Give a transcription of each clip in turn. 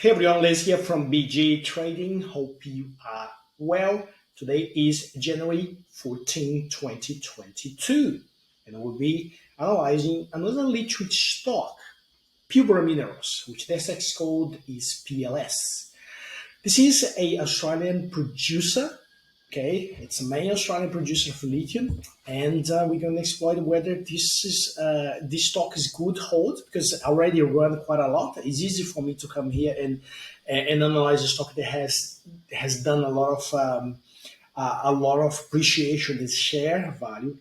Hey everyone, Les here from BG Trading. Hope you are well. Today is January 14, 2022, and we'll be analyzing another liquid stock, Pilbara Minerals, which their SEC code is PLS. This is a Australian producer. Okay, it's a main Australian producer for lithium, and we're going to explore whether this stock is good hold, because I already run quite a lot. It's easy for me to come here and analyze a stock that has done a lot of appreciation in share value.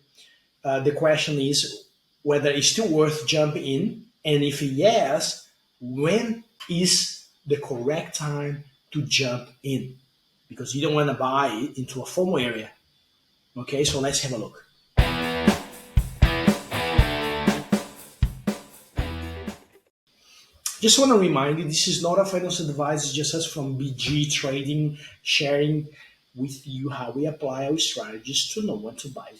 The question is whether it's still worth jumping in, and if yes, when is the correct time to jump in? Because you don't want to buy into a Fomo area. Okay, so let's have a look. Just want to remind you, this is not a financial advice, it's just us from BG Trading, sharing with you how we apply our strategies to know when to buy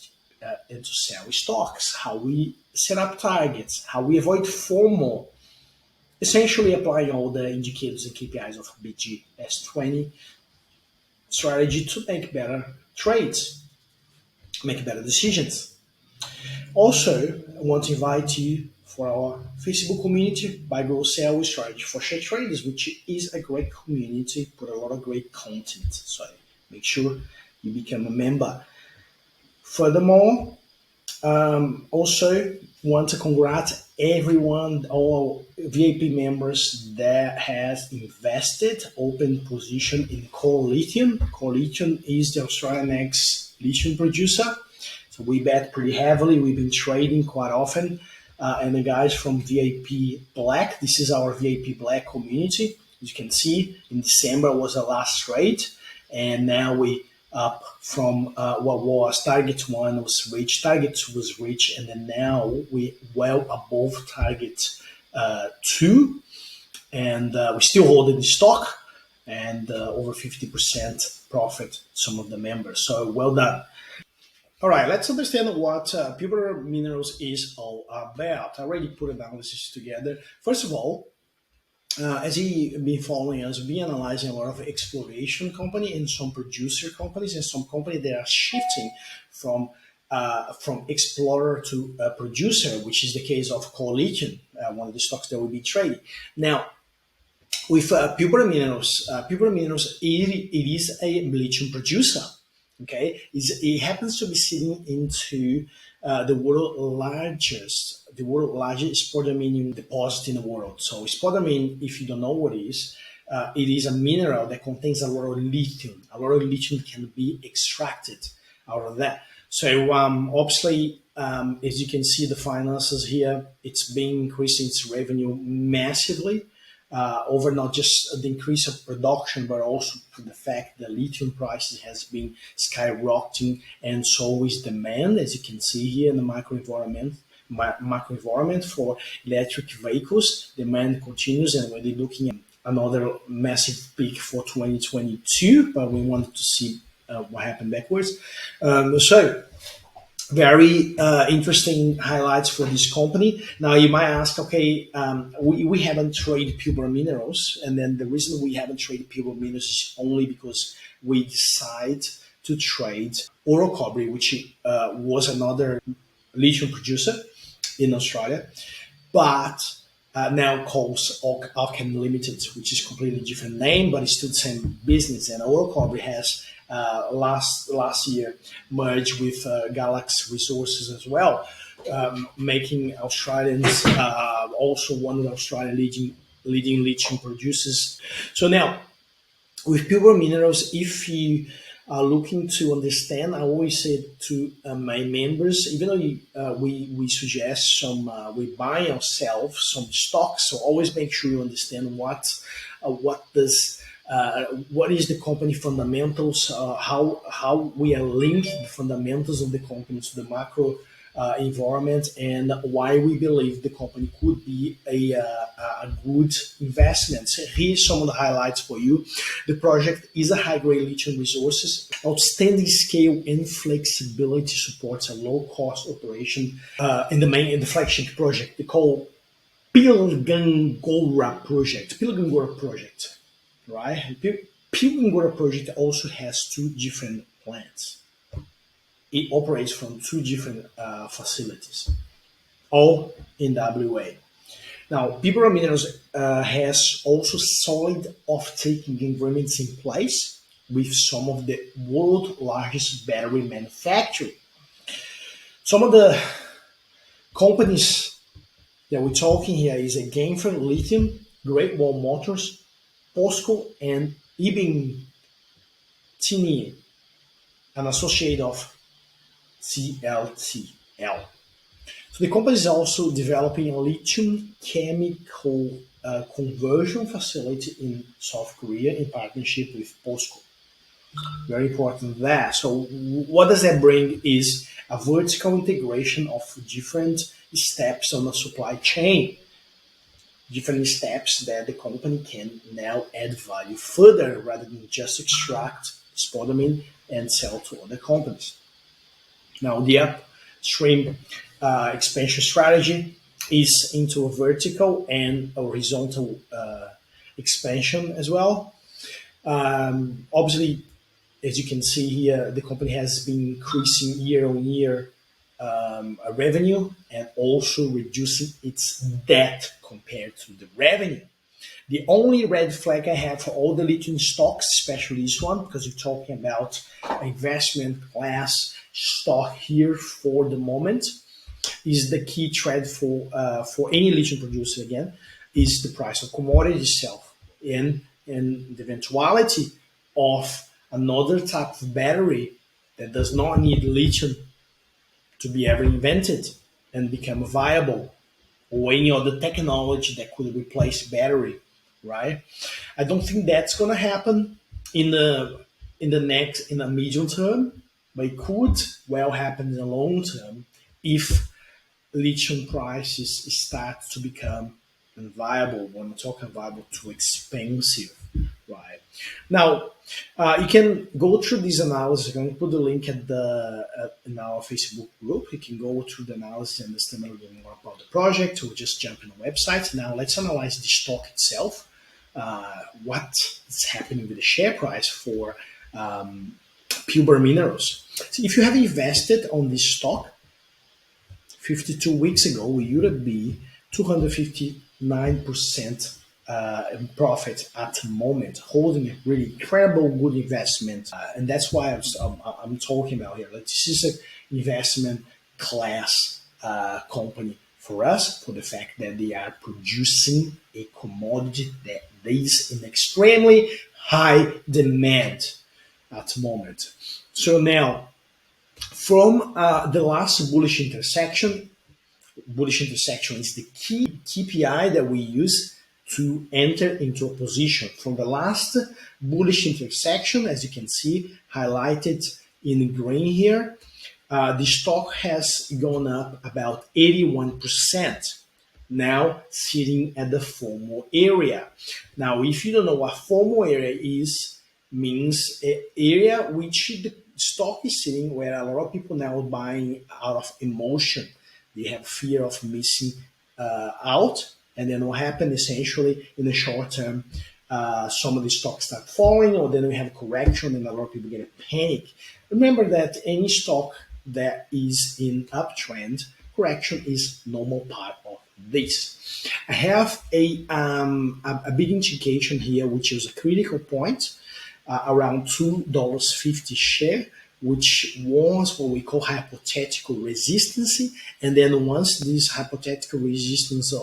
and to sell stocks, how we set up targets, how we avoid FOMO, essentially applying all the indicators and KPIs of BG S20 strategy to make better trades, make better decisions. Also, I want to invite you for our Facebook community, Buy, Grow, Sell Strategy for Share Traders, which is a great community, put a lot of great content. So make sure you become a member. Furthermore, also want to congratulate everyone, all VIP members that has invested, open position in Core Lithium. Core Lithium is the Australian ex-lithium producer. So we bet pretty heavily. We've been trading quite often. And the guys from VIP Black, this is our VIP Black community. As you can see, in December was the last trade. And now we up from what was target 1 was reached, target 2 was reached, and then now we well above target 2, and we're still holding the stock, and over 50% profit, some of the members. So well done. All right, let's understand what Pilbara Minerals is all about. I already put analysis together. First of all, as you've been following us, we've been analyzing a lot of exploration company and some producer companies and some companies that are shifting from explorer to producer, which is the case of Core Lithium, one of the stocks that we'll be trading. Now, with Pilbara Minerals, it is a lithium producer. Okay, it happens to be sitting into the world's largest spodumene deposit in the world. So spodumene, if you don't know what it is a mineral that contains a lot of lithium. A lot of lithium can be extracted out of that. So obviously, as you can see, the finances here, it's been increasing its revenue massively. Over not just the increase of production, but also to the fact that lithium prices has been skyrocketing, and so is demand, as you can see here in the macro environment for electric vehicles. Demand continues, and we're looking at another massive peak for 2022, but we wanted to see what happened backwards. So very interesting highlights for this company. Now you might ask, okay, we haven't traded Pilbara Minerals, and then the reason we haven't traded Pilbara Minerals is only because we decided to trade Orocobre, which was another lithium producer in Australia, but now calls Alchem Limited, which is a completely different name, but it's still the same business. And Orocobre has last year merged with Galaxy Resources as well, making Australians also one of the Australian leading lithium producers. So now, with Pilbara Minerals, if you are looking to understand, I always say to my members, even though we suggest we buy or sell some stocks, so always make sure you understand what is the company fundamentals, how we are linking the fundamentals of the company to the macro environment, and why we believe the company could be a good investment. So here's some of the highlights for you. The project is a high-grade lithium resources, outstanding scale and flexibility, supports a low-cost operation in the flagship project, they call Pilgangora project, right? Pilgangora project also has two different plants. It operates from two different facilities, all in WA. Now, Pilbara Minerals has also solid off-taking agreements in place with some of the world's largest battery manufacturers. Some of the companies that we're talking here is a Gainford Lithium, Great Wall Motors, POSCO, and Ibn Tini, an associate of CLTL. So the company is also developing a lithium chemical conversion facility in South Korea in partnership with POSCO. Very important there. So what does that bring is a vertical integration of different steps on the supply chain, different steps that the company can now add value further rather than just extract spodumene and sell to other companies. Now, the upstream expansion strategy is into a vertical and a horizontal expansion as well. Obviously, as you can see here, the company has been increasing year on year revenue and also reducing its debt compared to the revenue. The only red flag I have for all the lithium stocks, especially this one, because we're talking about investment class stock here for the moment, is the key trend for any lithium producer again, is the price of commodity itself and the eventuality of another type of battery that does not need lithium to be ever invented and become viable, or any other technology that could replace battery, right? I don't think that's going to happen in the medium term, but it could well happen in the long term if lithium prices start to become unviable. When I'm talking viable, too expensive, right? Now, you can go through this analysis. I'm going to put the link in our Facebook group. You can go through the analysis and understand a little bit more about the project, or just jump in the website. Now, let's analyze the stock itself. What is happening with the share price for Pilbara Minerals? So if you have invested on this stock 52 weeks ago, you would be 259% in profit at the moment, holding a really incredible good investment. And that's why I'm talking about here. Like, this is an investment class company for us, for the fact that they are producing a commodity that is in extremely high demand at the moment. So now, from the last bullish intersection is the key KPI that we use to enter into a position. From the last bullish intersection, as you can see highlighted in green here, the stock has gone up about 81%, now sitting at the Fomo area. Now, if you don't know what Fomo area is, means an area which the stock is sitting where a lot of people now are buying out of emotion. They have fear of missing out, and then what happens essentially in the short term, some of the stocks start falling, or then we have a correction and a lot of people get a panic. Remember that any stock that is in uptrend, correction is normal part of this. I have a big indication here, which is a critical point, around $2.50 share, which was what we call hypothetical resistance. And then once this hypothetical resistance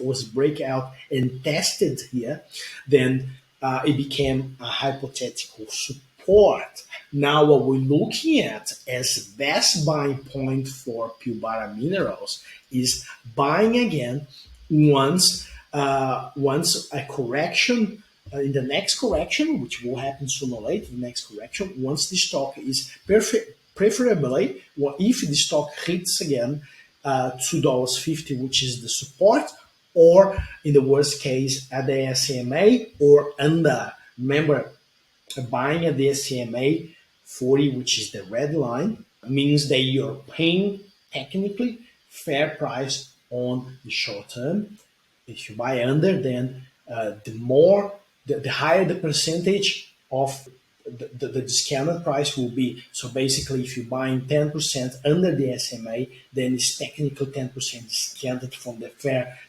was breakout and tested here, then it became a hypothetical support. Now what we're looking at as best buying point for Pilbara Minerals is buying again once a correction, in the next correction, which will happen sooner or later, the next correction, once the stock is preferably, well, if the stock hits again $2.50, which is the support, or in the worst case at the SMA or under. Remember, buying at the SMA 40, which is the red line, means that you're paying technically fair price on the short term, If you buy under, then the higher the percentage of the discounted price will be. So basically, if you're buying 10% under the SMA, then it's technically 10% discounted from the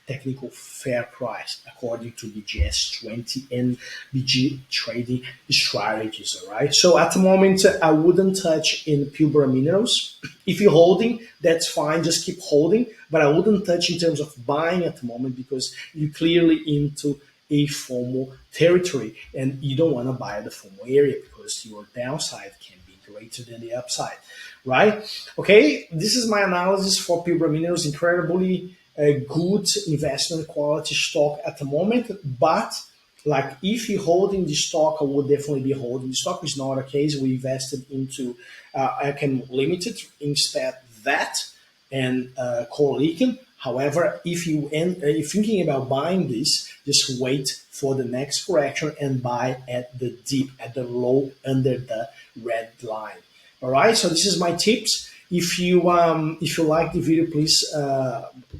technical fair price, according to the GS20 and BG trading strategies. All right. So at the moment, I wouldn't touch in Pilbara minerals. If you're holding, that's fine. Just keep holding. But I wouldn't touch in terms of buying at the moment, because you're clearly into a Fomo territory, and you don't want to buy the Fomo area because your downside can be greater than the upside, right? Okay, this is my analysis for Pilbara Minerals. Incredibly good investment quality stock at the moment, but like if you're holding the stock, I would definitely be holding the stock. It's not a case we invested into Icam Limited instead that and Core Lithium. However, if you're thinking about buying this, just wait for the next correction and buy at the dip, at the low under the red line. All right. So this is my tips. If you like the video, please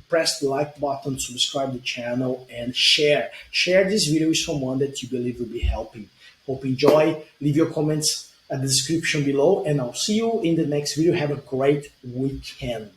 press the like button, subscribe to the channel, and share this video with someone that you believe will be helping. Hope you enjoy. Leave your comments at the description below, and I'll see you in the next video. Have a great weekend.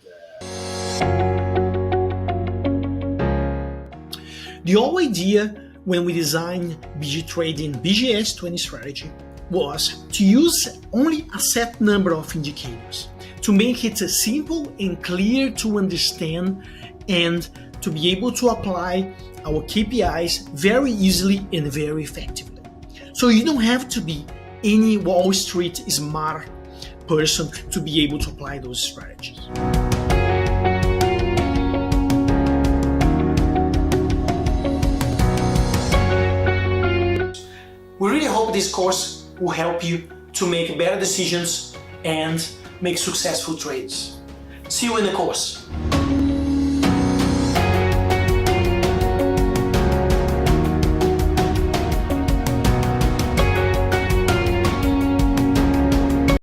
The whole idea when we designed BG Trading BGS20 strategy was to use only a set number of indicators to make it simple and clear to understand, and to be able to apply our KPIs very easily and very effectively. So you don't have to be any Wall Street smart person to be able to apply those strategies. We really hope this course will help you to make better decisions and make successful trades. See you in the course.